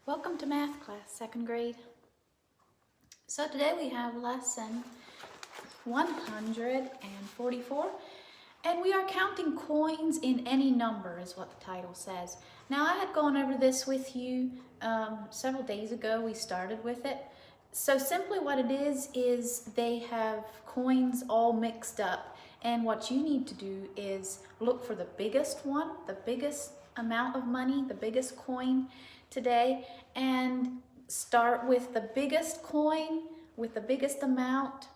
Welcome to math class, second grade. So today we have lesson 144, and we are counting coins in any number is what the title says. Now I had gone over this with you several days ago. We started with it. So simply what it is they have coins all mixed up, and what you need to do is look for the biggest one, the biggest amount of money, the biggest coin today, and start with the biggest coin with the biggest amount,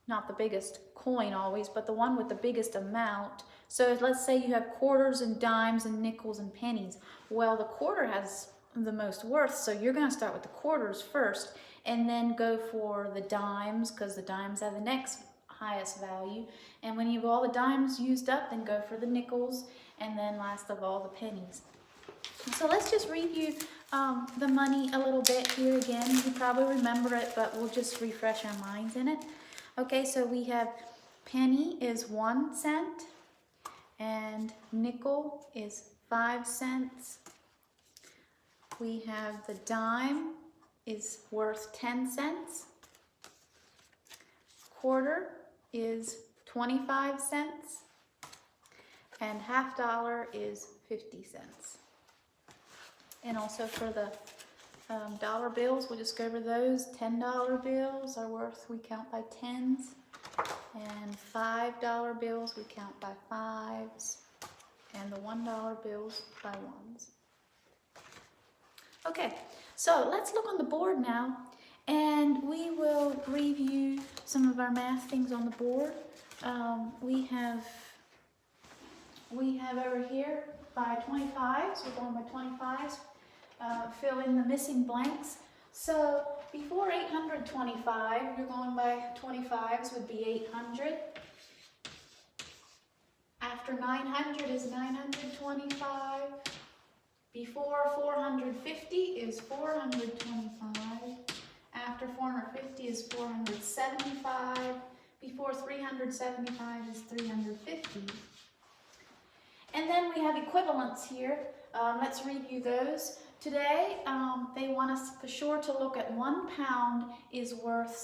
not the biggest coin always, but the one with the biggest amount. So let's say you have quarters and dimes and nickels and pennies. Well, the quarter has the most worth, so you're going to start with the quarters first and then go for the dimes, because the dimes have the next highest value. And when you have all the dimes used up, then go for the nickels, and then last of all the pennies. So let's just review the money a little bit here again. You probably remember it, but we'll just refresh our minds in it. Okay, so we have penny is 1 cent and nickel is 5 cents. We have the dime is worth 10 cents. Quarter is 25 cents. And half dollar is 50 cents. And also for the dollar bills, we'll just go over those. $10 bills are worth, we count by tens. And $5 bills, we count by fives. And the $1 bills by ones. Okay, so let's look on the board now, and we will review some of our math things on the board. We have over here by 25s, we're going by 25s. Fill in the missing blanks. So before 825, you're going by 25s would be 800. After 900 is 925. Before 450 is 425. After 450 is 475. Before 375 is 350. And then we have equivalents here. Let's review those. Today, they want us for sure to look at 1 pound is worth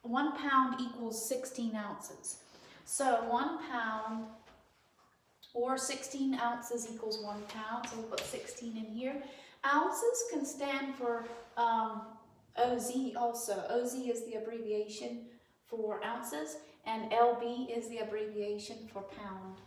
1 pound equals 16 ounces. So 1 pound or 16 ounces equals 1 pound. So we'll put 16 in here. Ounces can stand for OZ also. OZ is the abbreviation for ounces, and LB is the abbreviation for pound.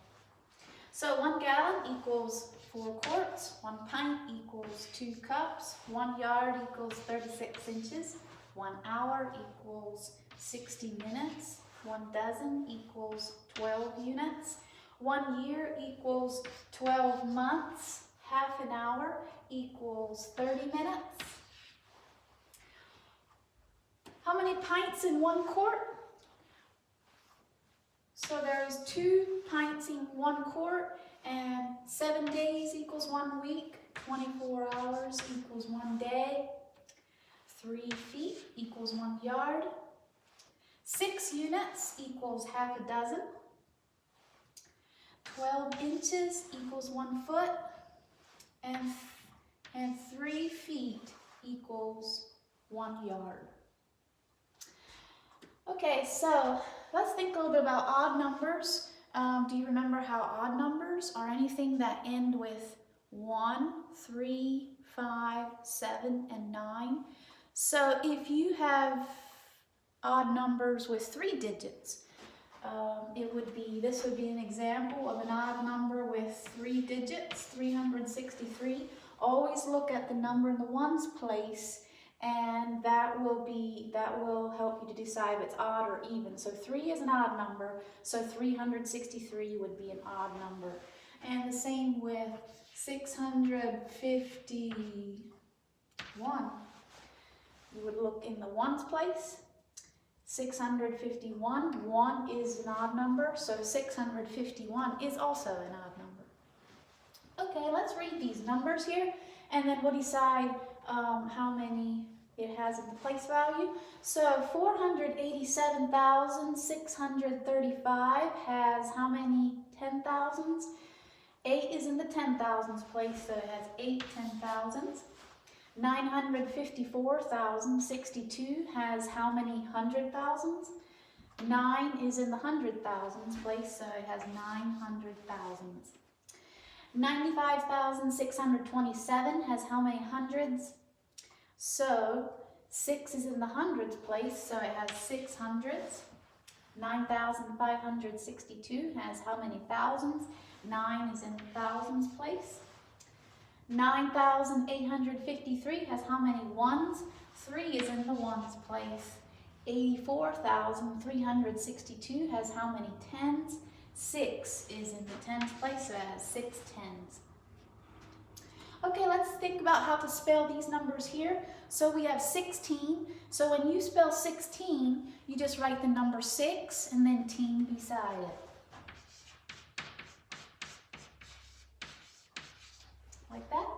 So 1 gallon equals 4 quarts, 1 pint equals 2 cups, 1 yard equals 36 inches, 1 hour equals 60 minutes, 1 dozen equals 12 units, 1 year equals 12 months, half an hour equals 30 minutes. How many pints in 1 quart? So there's 2 pints in 1 quart, and 7 days equals 1 week, 24 hours equals 1 day, 3 feet equals 1 yard, 6 units equals half a dozen, 12 inches equals 1 foot, and 3 feet equals 1 yard. Okay, so let's think a little bit about odd numbers. Do you remember how odd numbers are anything that end with 1, 3, 5, 7, and 9? So if you have odd numbers with 3 digits, this would be an example of an odd number with 3 digits, 363. Always look at the number in the ones place, and that will help you to decide if it's odd or even. So 3 is an odd number, so 363 would be an odd number. And the same with 651. You would look in the ones place. 651, 1 is an odd number, so 651 is also an odd number. Okay, let's read these numbers here, and then we'll decide how many it has in the place value. So 487,635 has how many 10,000s? 8 is in the 10,000s place, so it has 8 10,000s. 954,062 has how many 100,000s? 9 is in the 100,000s place, so it has 900,000s. 95,627 has how many hundreds? So 6 is in the hundreds place, so it has 6 hundreds. 9,562 has how many thousands? 9 is in the thousands place. 9,853 has how many ones? 3 is in the ones place. 84,362 has how many tens? 6 is in the tens place, so it has 6 tens. Okay, let's think about how to spell these numbers here. So we have 16. So when you spell 16, you just write the number 6 and then teen beside it. Like that.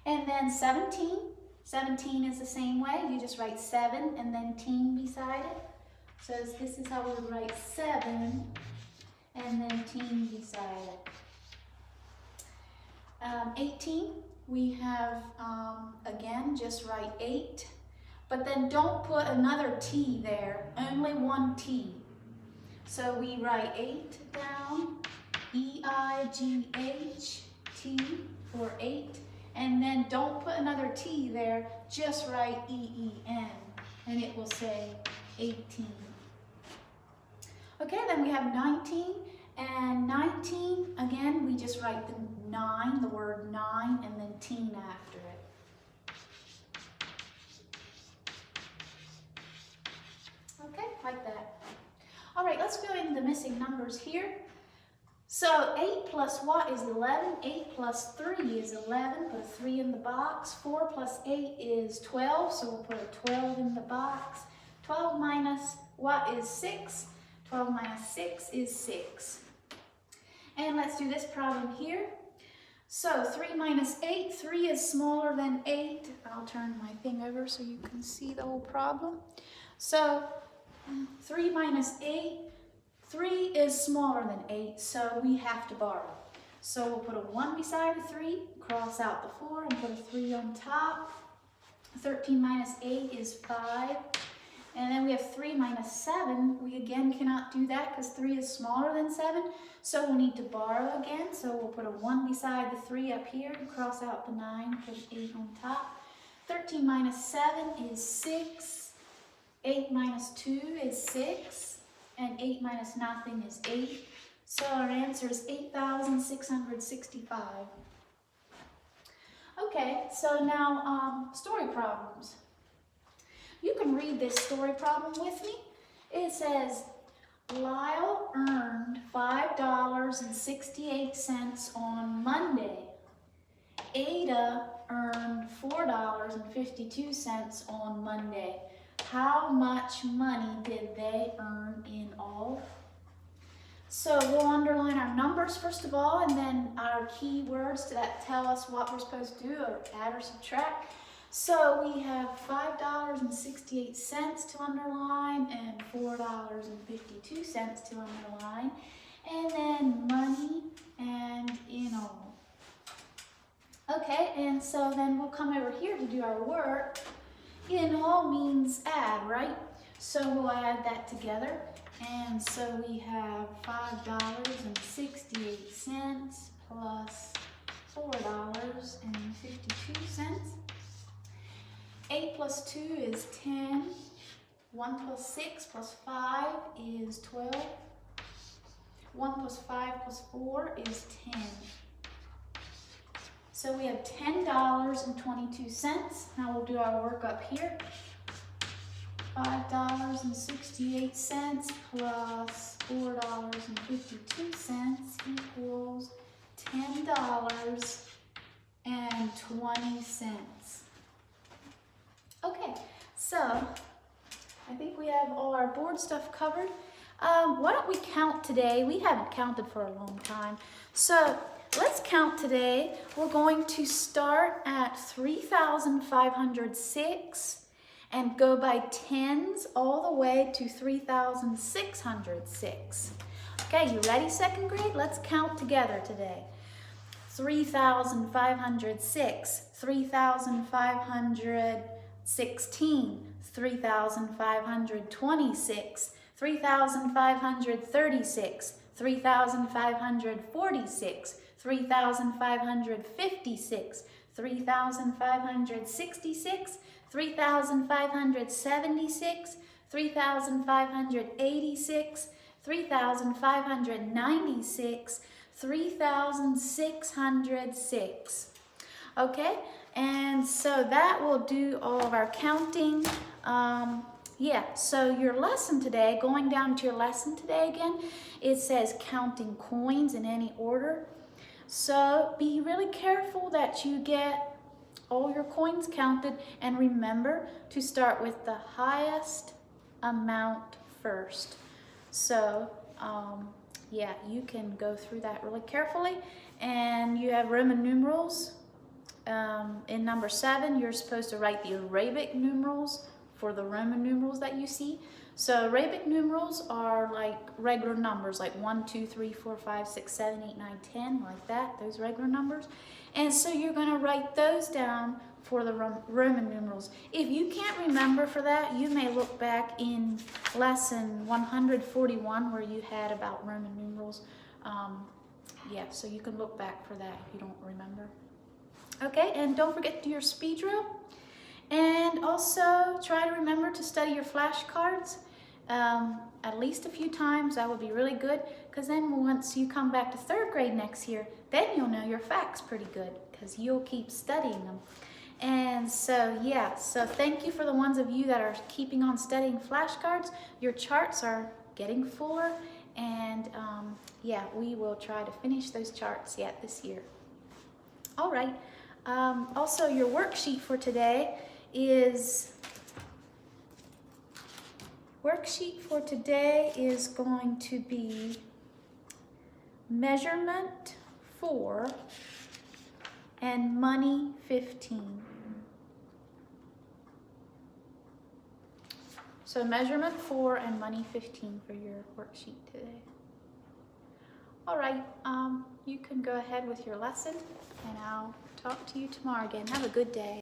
And then 17. 17 is the same way. You just write 7 and then teen beside it. So this is how we would write 7 and then teen beside it. 18, we have, again, just write 8. But then don't put another T there, only one T. So we write 8 down, E-I-G-H-T for 8. And then don't put another T there, just write E-E-N, and it will say 18. Okay, then we have 19, and 19, again, we just write the 9, the word 9, and then teen after it. Okay, like that. All right, let's go into the missing numbers here. So 8 plus what is 11? 8 plus 3 is 11. Put a 3 in the box. 4 plus 8 is 12, so we'll put a 12 in the box. 12 minus what is 6? 12 minus 6 is 6. And let's do this problem here. So 3 minus 8, 3 is smaller than 8. I'll turn my thing over so you can see the whole problem. So 3 minus 8, 3 is smaller than 8, so we have to borrow. So we'll put a 1 beside the 3, cross out the 4, and put a 3 on top. 13 minus 8 is 5. And then we have 3 minus 7. We again cannot do that because 3 is smaller than 7. So we'll need to borrow again. So we'll put a 1 beside the 3 up here and cross out the 9, put an 8 on top. 13 minus 7 is 6. 8 minus 2 is 6. And 8 minus nothing is 8. So our answer is 8,665. Okay, so now story problems. You can read this story problem with me. It says, Lyle earned $5.68 on Monday. Ada earned $4.52 on Monday. How much money did they earn in all? So we'll underline our numbers first of all, and then our key words that tell us what we're supposed to do, or add or subtract. So we have $5.68 to underline and $4.52 to underline, and then money and in all. Okay, and so then we'll come over here to do our work. In all means add, right? So we'll add that together. And so we have $5.68 plus $4.52. 8 plus 2 is 10. 1 plus 6 plus 5 is 12. 1 plus 5 plus 4 is 10. So we have $10.22. Now we'll do our work up here. $5.68 plus $4.52 equals $10.20. Okay, so I think we have all our board stuff covered. Why don't we count today? We haven't counted for a long time. So let's count today. We're going to start at 3,506 and go by tens all the way to 3,606. Okay, you ready, second grade? Let's count together today. 3,506, 3,516, 3,526, 3,536, 3,546, 3,556, 3,566, 3,576, 3,586, 3,596, 3,606. Okay, and so that will do all of our counting. Yeah, so your lesson today, going down to your lesson today again, it says counting coins in any order. So be really careful that you get all your coins counted, and remember to start with the highest amount first. So yeah, you can go through that really carefully. And you have Roman numerals. In number 7, you're supposed to write the Arabic numerals for the Roman numerals that you see. So Arabic numerals are like regular numbers, like 1, 2, 3, 4, 5, 6, 7, 8, 9, 10, like that, those regular numbers. And so you're going to write those down for the Roman numerals. If you can't remember for that, you may look back in lesson 141 where you had about Roman numerals. Yeah, so you can look back for that if you don't remember. Okay, and don't forget to do your speed drill. And also try to remember to study your flashcards at least a few times. That would be really good, because then once you come back to 3rd grade next year, then you'll know your facts pretty good, because you'll keep studying them. And so yeah, so thank you for the ones of you that are keeping on studying flashcards. Your charts are getting fuller, and yeah, we will try to finish those charts yet this year. All right. Also, your worksheet for today is going to be measurement 4 and money 15. So measurement 4 and money 15 for your worksheet today. All right, you can go ahead with your lesson, and I'll talk to you tomorrow again. Have a good day.